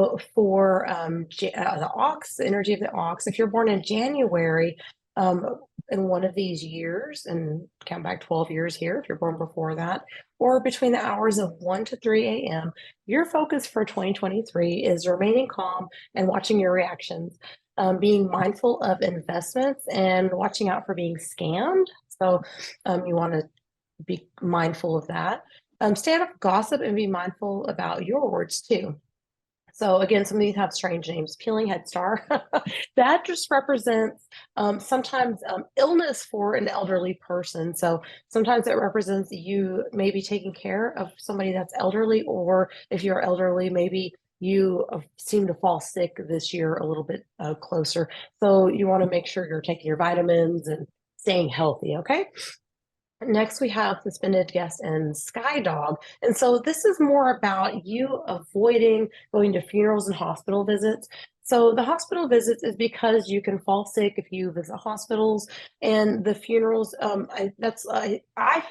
So for the ox, the energy of the ox, if you're born in January, um, in one of these years, and count back 12 years here if you're born before that, or between the hours of 1 to 3 a.m., your focus for 2023 is remaining calm and watching your reactions, being mindful of investments and watching out for being scammed. So you want to be mindful of that. Stay out of gossip and be mindful about your words too. So again, some of these have strange names. Peeling head star, that just represents sometimes illness for an elderly person. So sometimes it represents you maybe taking care of somebody that's elderly, or if you're elderly, maybe you seem to fall sick this year a little bit closer. So you want to make sure you're taking your vitamins and staying healthy, okay? Next, we have suspended guest and sky dog. And so this is more about you avoiding going to funerals and hospital visits. So the hospital visits is because you can fall sick if you visit hospitals, and the funerals. I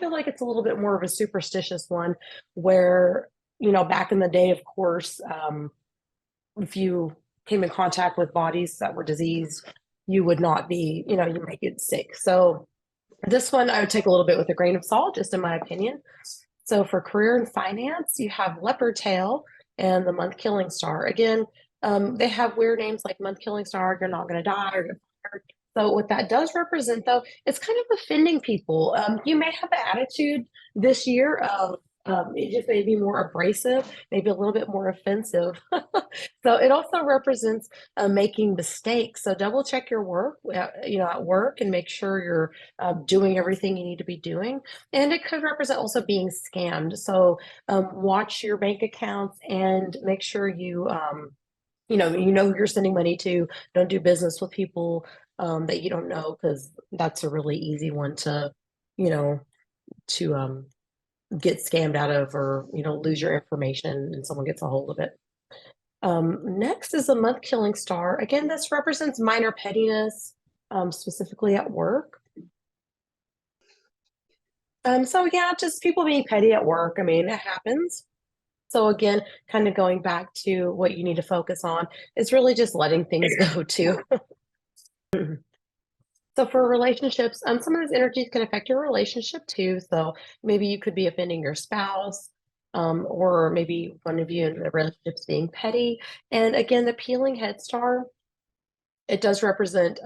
feel like it's a little bit more of a superstitious one, where back in the day, of course, if you came in contact with bodies that were diseased, you would not be, you might get sick. So this one I would take a little bit with a grain of salt, just in my opinion. So for career and finance, you have leopard tail and the month killing star. Again, they have weird names like month killing star, you're not going to die, or get fired. So what that does represent, though, it's kind of offending people. You may have the attitude this year of it just may be more abrasive, maybe a little bit more offensive. So it also represents making mistakes. So double check your work, at work, and make sure you're doing everything you need to be doing. And it could represent also being scammed. So watch your bank accounts and make sure you know who you're sending money to. Don't do business with people that you don't know, because that's a really easy one to, you know, to get scammed out of, or lose your information and someone gets a hold of it. Next is a month killing star. Again, this represents minor pettiness, specifically at work. So yeah, just people being petty at work. I mean, it happens. So again, kind of going back to what you need to focus on is really just letting things go too. So for relationships, some of these energies can affect your relationship too. So maybe you could be offending your spouse, or maybe one of you in the relationship's being petty. And again, the peeling head star, it does represent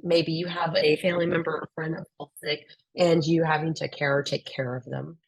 maybe you have a family member or friend that falls sick, and you having to take care of them.